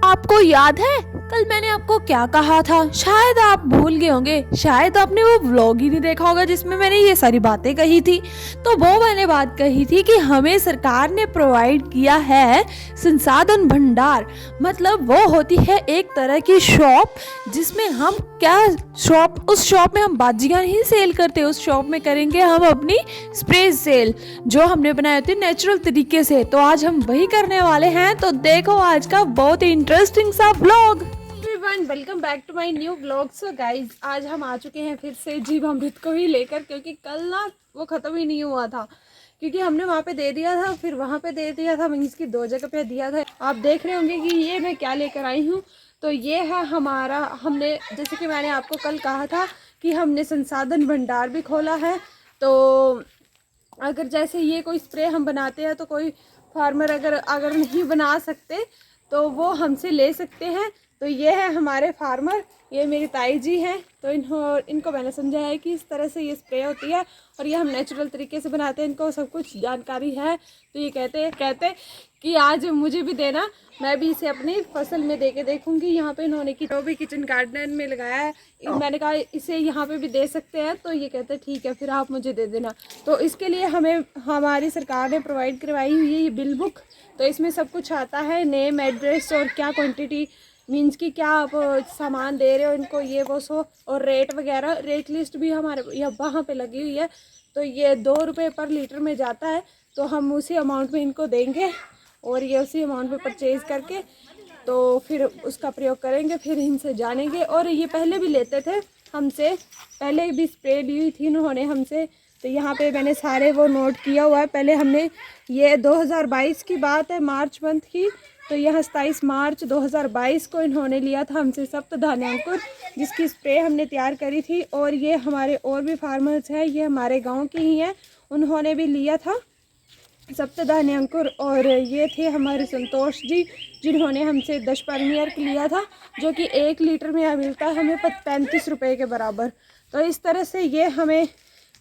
आपको याद है कल मैंने आपको क्या कहा था? शायद आप भूल गए होंगे, शायद आपने वो व्लॉग ही नहीं देखा होगा जिसमें मैंने ये सारी बातें कही थी। तो वो मैंने बात कही थी कि हमें सरकार ने प्रोवाइड किया है संसाधन भंडार। मतलब वो होती है एक तरह की शॉप जिसमें हम उस शॉप में हम बाजियां नहीं सेल करते, उस शॉप में करेंगे हम अपनी स्प्रे सेल जो हमने बनाए थे नेचुरल तरीके से। तो आज हम वही करने वाले हैं। तो देखो आज का बहुत ही इंटरेस्टिंग सा vlog. Everyone, welcome back to my new vlog. So guys, आज हम आ चुके हैं फिर से जीवामृत को ही लेकर, क्योंकि कल ना वो ख़त्म ही नहीं हुआ था, क्योंकि हमने वहाँ पे दे दिया था, फिर वहाँ पे दे दिया था, मीन्स की 2 जगह पे दिया था। आप देख रहे होंगे कि ये मैं क्या लेकर आई हूँ। तो ये है हमारा, हमने जैसे कि मैंने आपको कल कहा था कि हमने संसाधन भंडार भी खोला है। तो अगर जैसे ये कोई स्प्रे हम बनाते हैं तो कोई फार्मर अगर नहीं बना सकते तो वो हमसे ले सकते हैं। तो ये है हमारे फार्मर, ये मेरी ताई जी हैं। तो इनको मैंने समझाया है कि इस तरह से ये स्प्रे होती है और ये हम नेचुरल तरीके से बनाते हैं, इनको सब कुछ जानकारी है। तो ये कहते कि आज मुझे भी देना, मैं भी इसे अपनी फसल में दे के देखूँगी। यहाँ पे इन्होंने जो भी किचन गार्डन में लगाया है, मैंने कहा इसे यहाँ पे भी दे सकते हैं। तो ये कहते ठीक है, फिर आप मुझे दे देना। तो इसके लिए हमें हमारी सरकार ने प्रोवाइड करवाई हुई है ये बिल बुक। तो इसमें सब कुछ आता है, नेम, एड्रेस और क्या क्वांटिटी, मीन्स कि क्या आप सामान दे रहे हो इनको, ये वो सो, और रेट वगैरह, रेट लिस्ट भी हमारे वहाँ पे लगी हुई है। तो ये 2 रुपये पर लीटर में जाता है। तो हम उसी अमाउंट में इनको देंगे और ये उसी अमाउंट में परचेज़ करके तो फिर उसका प्रयोग करेंगे, फिर इनसे जानेंगे। और ये पहले भी लेते थे हमसे, पहले भी स्प्रे ली हुई थी उन्होंने हमसे। तो यहाँ पे मैंने सारे वो नोट किया हुआ है। पहले हमने, ये 2022 की बात है, मार्च मंथ की। तो यह 27 मार्च 2022 को इन्होंने लिया था हमसे सप्तधान्यांकुर, जिसकी स्प्रे हमने तैयार करी थी। और ये हमारे और भी फार्मर्स हैं, ये हमारे गांव के ही हैं, उन्होंने भी लिया था सप्तधान्यांकुर। और ये थे हमारे संतोष जी, जिन्होंने हमसे 10 परमियर लिया था, जो कि 1 लीटर में मिलता है हमें 35 रुपये के बराबर। तो इस तरह से ये हमें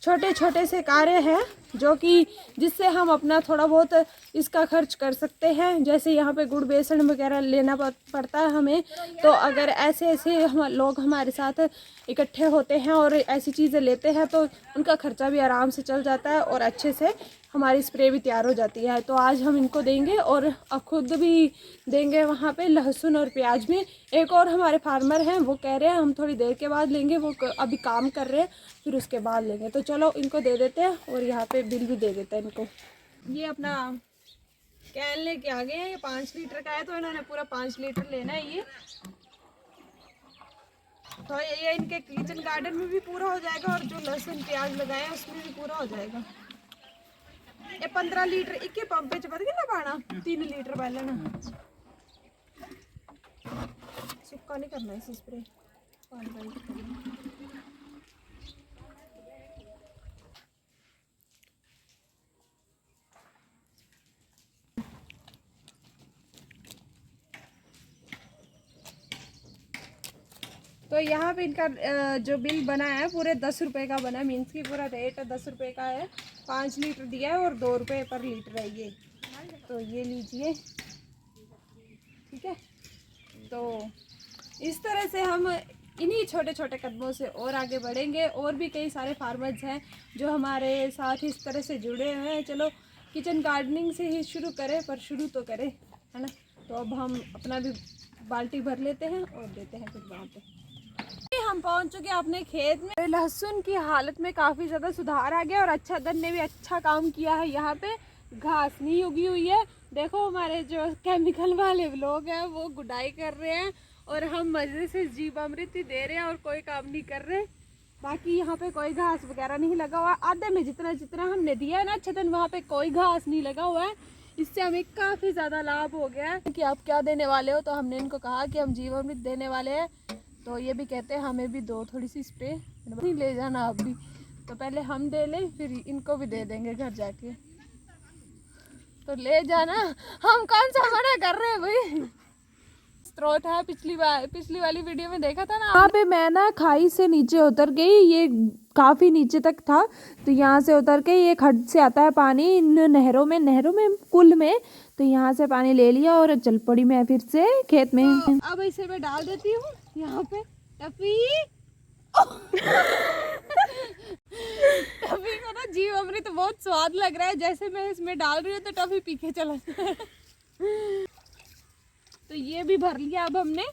छोटे छोटे से कार्य हैं जो कि जिससे हम अपना थोड़ा बहुत इसका खर्च कर सकते हैं। जैसे यहाँ पे गुड़ बेसन वगैरह लेना पड़ता है हमें। तो अगर ऐसे हम लोग हमारे साथ इकट्ठे होते हैं और ऐसी चीज़ें लेते हैं तो उनका खर्चा भी आराम से चल जाता है और अच्छे से हमारी स्प्रे भी तैयार हो जाती है। तो आज हम इनको देंगे और खुद भी देंगे वहाँ पे लहसुन और प्याज में। एक और हमारे फार्मर हैं, वो कह रहे हैं हम थोड़ी देर के बाद लेंगे, वो अभी काम कर रहे हैं, फिर उसके बाद लेंगे। तो चलो इनको दे देते हैं और यहाँ पे बिल भी दे देते हैं इनको। ये अपना कैन लेके आ गए हैं, ये 5 लीटर का है, तो इन्होंने पूरा 5 लीटर लेना है ये। तो ये इनके किचन गार्डन में भी पूरा हो जाएगा और जो लहसुन प्याज लगाए हैं उसमें भी पूरा हो जाएगा। ये 15 लीटर इक्के पंप पे बद गया पाना, 3 लीटर पहले ना सुक्का नहीं करना इस स्प्रे। तो यहाँ पे इनका जो बिल बना है पूरे 10 रुपये का बना है, मीन्स की पूरा रेट 10 रुपये का है। 5 लीटर दिया है और 2 रुपये पर लीटर है ये। तो ये लीजिए, ठीक है। तो इस तरह से हम इन्हीं छोटे छोटे कदमों से और आगे बढ़ेंगे। और भी कई सारे फार्मर्स हैं जो हमारे साथ इस तरह से जुड़े हुए हैं। चलो किचन गार्डनिंग से ही शुरू करें, पर शुरू तो करें, है ना। तो अब हम अपना भी बाल्टी भर लेते हैं और देते हैं फिर वहाँ पे। हम पहुंच चुके हैं अपने खेत में। लहसुन की हालत में काफ़ी ज़्यादा सुधार आ गया और अच्छा दन ने भी अच्छा काम किया है। यहाँ पे घास नहीं उगी हुई है। देखो हमारे जो केमिकल वाले लोग हैं वो गुडाई कर रहे हैं और हम मजे से जीवामृत ही दे रहे हैं और कोई काम नहीं कर रहे। बाकी यहाँ पे कोई घास वगैरह नहीं लगा हुआ। आधे में जितना जितना हमने दिया है ना अच्छे दिन, वहाँ पे कोई घास नहीं लगा हुआ है। इससे हमें काफ़ी ज़्यादा लाभ हो गया है। कि आप क्या देने वाले हो, तो हमने इनको कहा कि हम जीवामृत देने वाले हैं। तो ये भी कहते हैं हमें भी दो थोड़ी सी स्प्रे, नहीं ले जाना आप भी। तो पहले हम दे लें फिर इनको भी दे देंगे घर जाके। तो ले जाना, हम कौन सा मना कर रहे हैं भाई। स्रोत है। पिछली वाली वीडियो में देखा था ना यहाँ पे मैं ना खाई से नीचे उतर गई, ये काफ़ी नीचे तक था, तो यहाँ से उतर के ये खड्ड से आता है पानी इन नहरों में कुल में, तो यहाँ से पानी ले लिया और चल पड़ी मैं फिर से खेत में। तो अब इसे मैं डाल देती हूँ यहाँ पे। टफी टफी को ना जीव अमृत बहुत स्वाद लग रहा है, जैसे मैं इसमें डाल रही हूँ तो टफी पी के चला तो ये भी भर लिया अब हमने।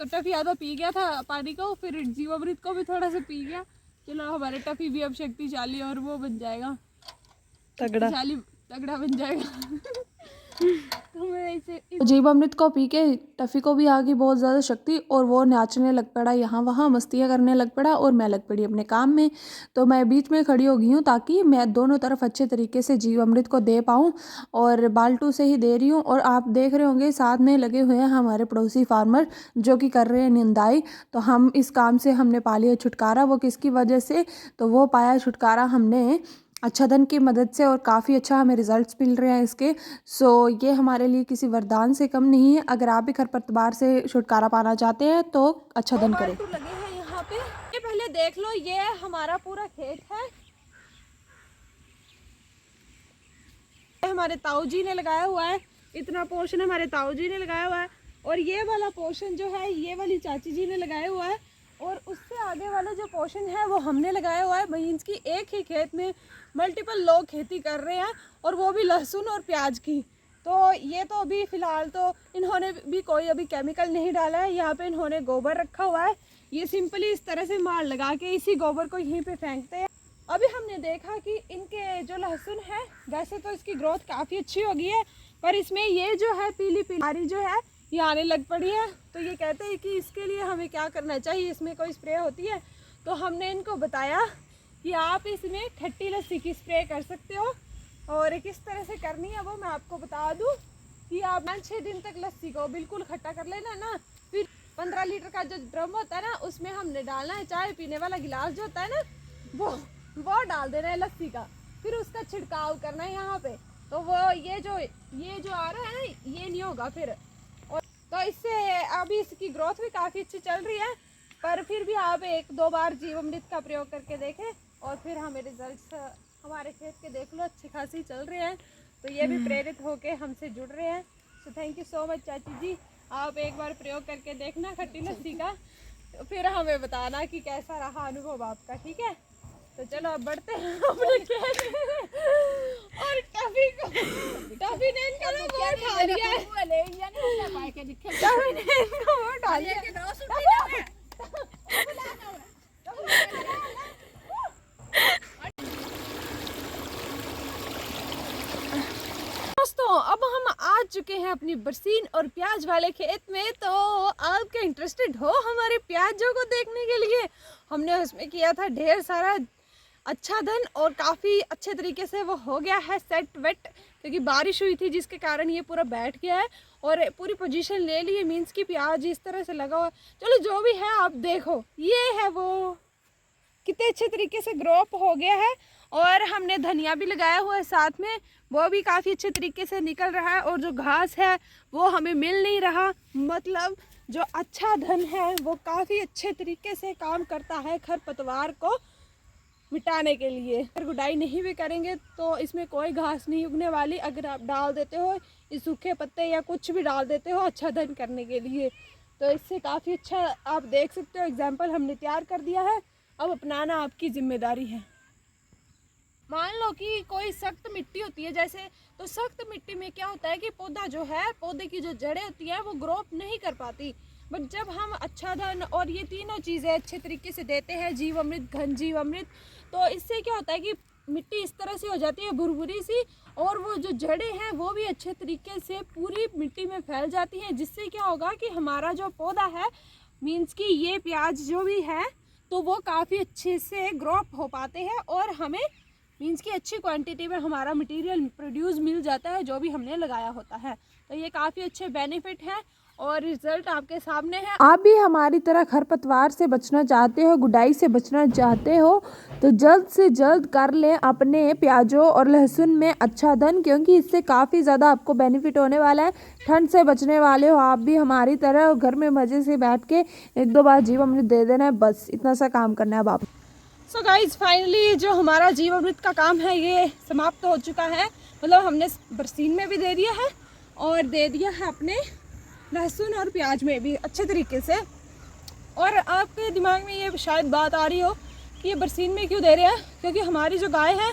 तो टफी आधा पी गया था पानी को, फिर जीवामृत को भी थोड़ा सा पी गया। चलो हमारे टफी भी अब शक्तिशाली और वो बन जाएगा, तगड़ा बन जाएगा तो मैं इसे जीवामृत को पी के टफी को भी आ गई बहुत ज़्यादा शक्ति, और वो नाचने लग पड़ा, यहाँ वहाँ मस्तियाँ करने लग पड़ा, और मैं लग पड़ी अपने काम में। तो मैं बीच में खड़ी हो गई हूँ ताकि मैं दोनों तरफ अच्छे तरीके से जीवामृत को दे पाऊँ, और बाल्टू से ही दे रही हूँ। और आप देख रहे होंगे साथ में लगे हुए हैं हमारे पड़ोसी फार्मर जो कि कर रहे हैं निंदाई। तो हम इस काम से हमने पा लिया छुटकारा। वो किसकी वजह से, तो वो पाया छुटकारा हमने अच्छादन की मदद से, और काफ़ी अच्छा हमें रिजल्ट्स मिल रहे हैं इसके। सो ये हमारे लिए किसी वरदान से कम नहीं है। अगर आप भी खरपतवार से छुटकारा पाना चाहते हैं तो अच्छादन करें। लगे हैं यहाँ पे, ये पहले देख लो, ये हमारा पूरा खेत है। हमारे ताऊ जी ने लगाया हुआ है, इतना पोर्शन हमारे ताऊ जी ने लगाया हुआ है, और ये वाला पोर्शन जो है ये वाली चाची जी ने लगाया हुआ है, और उससे आगे वाला जो पोर्शन है वो हमने लगाया हुआ है। मीन्स की एक ही खेत में मल्टीपल लोग खेती कर रहे हैं, और वो भी लहसुन और प्याज की। तो ये तो अभी फ़िलहाल तो इन्होंने भी कोई अभी केमिकल नहीं डाला है। यहाँ पे इन्होंने गोबर रखा हुआ है, ये सिंपली इस तरह से मार लगा के इसी गोबर को यहीं पे फेंकते हैं। अभी हमने देखा कि इनके जो लहसुन है, वैसे तो इसकी ग्रोथ काफ़ी अच्छी हो गई है, पर इसमें ये जो है पीली पीली जो है ये आने लग पड़ी है। तो ये कहते हैं कि इसके लिए हमें क्या करना चाहिए, इसमें कोई स्प्रे होती है। तो हमने इनको बताया कि आप इसमें खट्टी लस्सी की स्प्रे कर सकते हो, और किस तरह से करनी है वो मैं आपको बता दूं कि आप 5-6 दिन तक लस्सी को बिल्कुल खट्टा कर लेना ना। फिर 15 लीटर का जो ड्रम होता है ना, उसमें हमने डालना है चाय पीने वाला गिलास जो होता है ना, वो डाल देना है लस्सी का। फिर उसका छिड़काव करना है यहाँ पे। तो वो ये जो आ रहा है ना, ये नहीं होगा फिर। और तो इससे अभी इसकी ग्रोथ भी काफ़ी अच्छी चल रही है, पर फिर भी आप 1-2 बार जीवामृत का प्रयोग करके देखें, और फिर हमें रिजल्ट्स हमारे खेत के देख लो अच्छी खासी चल रहे हैं। तो ये भी प्रेरित होके हमसे जुड़ रहे हैं। So thank you so much चाची जी, आप एक बार प्रयोग करके देखना खट्टी लस्सी का, तो फिर हमें बताना कि कैसा रहा अनुभव आपका, ठीक है। तो चलो अब बढ़ते हैं अपने खेत में। और टफी ने इनका ना वो उठा लिया है, टफी ने इनका वो उठा लिया है। दोस्तों अब हम आ चुके हैं अपनी बरसीन और प्याज वाले खेत में। तो आप इंटरेस्टेड हो हमारे प्याजों को देखने के लिए? हमने उसमें किया था ढेर सारा अच्छादन, और काफ़ी अच्छे तरीके से वो हो गया है सेट वेट, क्योंकि बारिश हुई थी जिसके कारण ये पूरा बैठ गया है और पूरी पोजीशन ले ली है। मीन्स कि प्याज इस तरह से लगा हुआ। चलो जो भी है आप देखो, ये है वो कितने अच्छे तरीके से ग्रोअप हो गया है। और हमने धनिया भी लगाया हुआ है साथ में, वो भी काफ़ी अच्छे तरीके से निकल रहा है। और जो घास है वो हमें मिल नहीं रहा, मतलब जो अच्छा धन है वो काफ़ी अच्छे तरीके से काम करता है खरपतवार को मिटाने के लिए। अगर गुडाई नहीं भी करेंगे तो इसमें कोई घास नहीं उगने वाली। अगर आप डाल देते हो इस सूखे पत्ते या कुछ भी डाल देते हो अच्छा धन करने के लिए, तो इससे काफ़ी अच्छा आप देख सकते हो। एग्जाम्पल हमने तैयार कर दिया है, अब अपनाना आपकी जिम्मेदारी है। मान लो कि कोई सख्त मिट्टी होती है जैसे, तो सख्त मिट्टी में क्या होता है कि पौधा जो है, पौधे की जो जड़ें होती है वो ग्रोथ नहीं कर पाती। बट जब हम अच्छा धन और ये तीनों चीज़ें अच्छे तरीके से देते हैं, जीवामृत, घन जीवामृत, तो इससे क्या होता है कि मिट्टी इस तरह से हो जाती है भुरभुरी सी, और वो जो जड़ें हैं वो भी अच्छे तरीके से पूरी मिट्टी में फैल जाती हैं। जिससे क्या होगा कि हमारा जो पौधा है, मीन्स कि ये प्याज जो भी है, तो वो काफ़ी अच्छे से ग्रोअप हो पाते हैं और हमें मीन्स की अच्छी क्वांटिटी में हमारा मटेरियल प्रोड्यूस मिल जाता है जो भी हमने लगाया होता है। तो ये काफ़ी अच्छे बेनिफिट हैं। और रिजल्ट आपके सामने है। आप भी हमारी तरह खरपतवार से बचना चाहते हो, गुड़ाई से बचना चाहते हो, तो जल्द से जल्द कर लें अपने प्याजों और लहसुन में अच्छा धन, क्योंकि इससे काफ़ी ज़्यादा आपको बेनिफिट होने वाला है। ठंड से बचने वाले हो आप भी हमारी तरह, घर में मज़े से बैठ के 1-2 बार जीवामृत दे देना है, बस इतना सा काम करना है अब आप। सो गाइज फाइनली जो हमारा जीवामृत का काम है ये समाप्त हो चुका है। मतलब हमने बरसीन में भी दे दिया है और दे दिया है अपने लहसुन और प्याज में भी अच्छे तरीके से। और आपके दिमाग में ये शायद बात आ रही हो कि ये बरसीन में क्यों दे रहे हैं, क्योंकि हमारी जो गाय है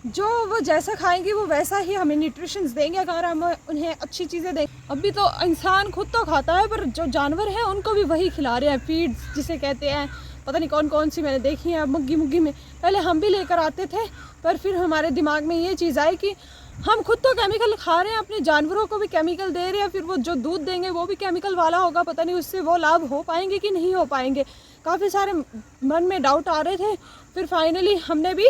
जो वो जैसा खाएंगी वो वैसा ही हमें न्यूट्रिशंस देंगे अगर हम उन्हें अच्छी चीज़ें दें। अभी तो इंसान खुद तो खाता है पर जो जानवर हैं उनको भी वही खिला रहे हैं, फीड्स जिसे कहते हैं, पता नहीं कौन कौन सी मैंने देखी है मुग्गी में। पहले हम भी लेकर आते थे पर फिर हमारे दिमाग में ये चीज़ आई कि हम खुद तो केमिकल खा रहे हैं, अपने जानवरों को भी केमिकल दे रहे हैं, फिर वो जो दूध देंगे वो भी केमिकल वाला होगा, पता नहीं उससे वो लाभ हो पाएंगे कि नहीं हो पाएंगे। काफ़ी सारे मन में डाउट आ रहे थे। फिर फाइनली हमने भी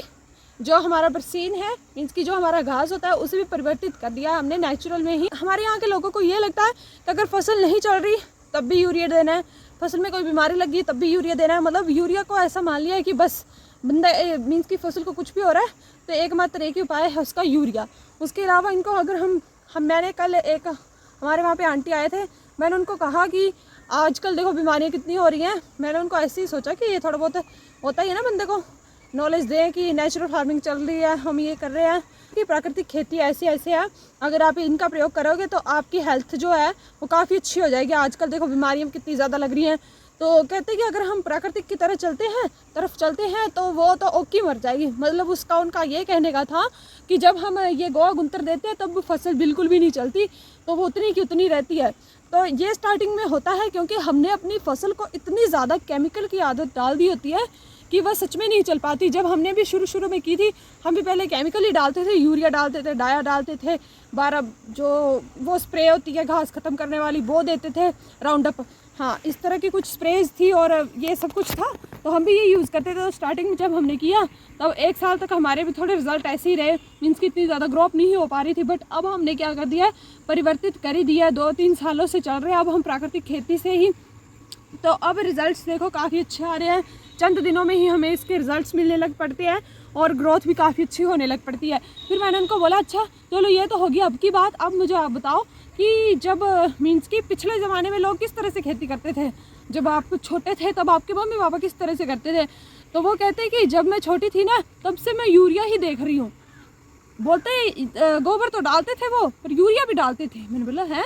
जो हमारा बरसीन है मीन्स कि जो हमारा घास होता है उसे भी परिवर्तित कर दिया हमने नेचुरल में ही। हमारे यहाँ के लोगों को ये लगता है कि अगर फसल नहीं चल रही तब भी यूरिया देना है, फसल में कोई बीमारी लगी तब भी यूरिया देना है। मतलब यूरिया को ऐसा मान लिया है कि बस बंदा मीन्स की फसल को कुछ भी हो रहा है तो एकमात्र एक ही उपाय है उसका यूरिया। उसके अलावा इनको अगर हम मैंने कल एक हमारे वहाँ पे आंटी आए थे, मैंने उनको कहा कि आजकल देखो बीमारियाँ कितनी हो रही हैं। मैंने उनको ऐसे ही सोचा कि ये थोड़ा बहुत होता ही है ना, बंदे को नॉलेज दें कि नेचुरल फार्मिंग चल रही है, हम ये कर रहे हैं कि प्राकृतिक खेती ऐसे ऐसे है, अगर आप इनका प्रयोग करोगे तो आपकी हेल्थ जो है वो काफ़ी अच्छी हो जाएगी। आजकल देखो बीमारियाँ कितनी ज़्यादा लग रही हैं, तो कहते हैं कि अगर हम प्राकृतिक की तरफ चलते हैं तो वो तो ओकी मर जाएगी। मतलब उसका उनका ये कहने का था कि जब हम ये गोआ गुंतर देते हैं तब फसल बिल्कुल भी नहीं चलती, तो वो उतनी की उतनी रहती है। तो ये स्टार्टिंग में होता है क्योंकि हमने अपनी फसल को इतनी ज़्यादा केमिकल की आदत डाल दी होती है कि वह सच में नहीं चल पाती। जब हमने भी शुरू में की थी हम भी पहले केमिकल ही डालते थे, यूरिया डालते थे, डाया डालते थे, 12 जो वो स्प्रे होती है घास ख़त्म करने वाली वो देते थे, राउंडअप, हाँ इस तरह की कुछ स्प्रेज थी और ये सब कुछ था, तो हम भी ये यूज़ करते थे। तो स्टार्टिंग में जब हमने किया तब 1 साल तक हमारे भी थोड़े रिजल्ट ऐसे ही रहे, मीन्स की इतनी ज़्यादा ग्रोथ नहीं हो पा रही थी। बट अब हमने क्या कर दिया, परिवर्तित कर ही दिया, 2-3 सालों से चल रहे हैं अब हम प्राकृतिक खेती से ही। तो अब रिज़ल्ट्स देखो काफ़ी अच्छे आ रहे हैं, चंद दिनों में ही हमें इसके रिज़ल्ट्स मिलने लग पड़ते हैं और ग्रोथ भी काफ़ी अच्छी होने लग पड़ती है। फिर मैंने उनको बोला अच्छा चलो ये तो होगी अब की बात, अब मुझे आप बताओ कि जब मीन्स कि पिछले ज़माने में लोग किस तरह से खेती करते थे, जब आप छोटे थे तब आपके मम्मी पापा किस तरह से करते थे। तो वो कहते हैं कि जब मैं छोटी थी ना तब से मैं यूरिया ही देख रही हूँ। बोलते गोबर तो डालते थे वो पर यूरिया भी डालते थे। मैंने बोला है,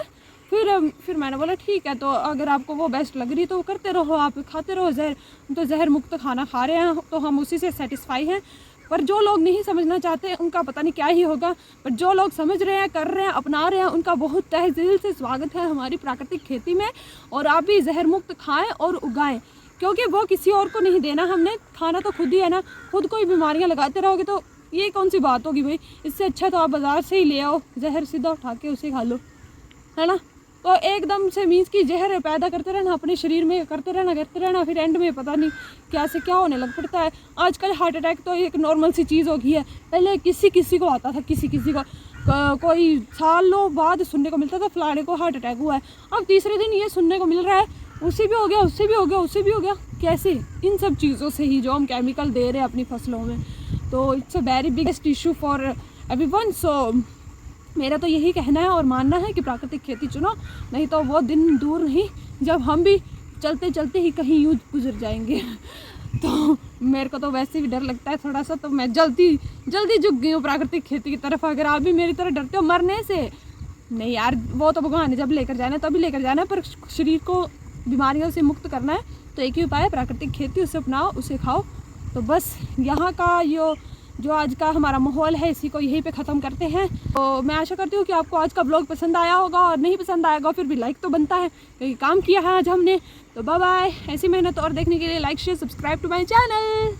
फिर मैंने बोला ठीक है, तो अगर आपको वो बेस्ट लग रही तो वो करते रहो, आप खाते रहो जहर, तो जहर मुक्त खाना खा रहे हैं तो हम उसी से सेटिस्फाई हैं। पर जो लोग नहीं समझना चाहते उनका पता नहीं क्या ही होगा, पर जो लोग समझ रहे हैं, कर रहे हैं, अपना रहे हैं, उनका बहुत तहे दिल से स्वागत है हमारी प्राकृतिक खेती में। और आप भी जहर मुक्त खाएँ और उगाएँ, क्योंकि वो किसी और को नहीं देना, हमने खाना तो खुद ही है ना। खुद कोई बीमारियाँ लगाते रहोगे तो ये कौन सी बात होगी भाई। इससे अच्छा तो आप बाज़ार से ही ले आओ जहर, सीधा उठा के उसे खा लो, है ना। तो एकदम से मीन्स की जहर पैदा करते रहना अपने शरीर में, करते रहना, फिर एंड में पता नहीं क्या से क्या होने लग पड़ता है। आजकल हार्ट अटैक तो एक नॉर्मल सी चीज़ हो गई है, पहले किसी को आता था, किसी को कोई सालों बाद सुनने को मिलता था फलाने को हार्ट अटैक हुआ है। अब तीसरे दिन ये सुनने को मिल रहा है उससे भी हो गया, उससे भी हो गया, उससे भी हो गया। कैसे? इन सब चीज़ों से ही जो हम केमिकल दे रहे हैं अपनी फसलों में। तो it's a very biggest issue for everyone. So मेरा तो यही कहना है और मानना है कि प्राकृतिक खेती चुनो, नहीं तो वो दिन दूर नहीं जब हम भी चलते चलते ही कहीं यूँ गुजर जाएंगे। तो मेरे को तो वैसे भी डर लगता है थोड़ा सा, तो मैं जल्दी झुक गई हूँ प्राकृतिक खेती की तरफ। अगर आप भी मेरी तरह डरते हो मरने से, नहीं यार वो तो भगवान ने जब लेकर जाना है तभी लेकर जाना है, पर शरीर को बीमारियों से मुक्त करना है तो एक ही उपाय है प्राकृतिक खेती, उसे अपनाओ, उसे खाओ। तो बस यहाँ का जो आज का हमारा माहौल है इसी को यहीं पे ख़त्म करते हैं। तो मैं आशा करती हूँ कि आपको आज का ब्लॉग पसंद आया होगा, और नहीं पसंद आएगा फिर भी लाइक तो बनता है क्योंकि काम किया है आज हमने। तो बाय बाय। ऐसी मेहनत और देखने के लिए like share subscribe to my channel.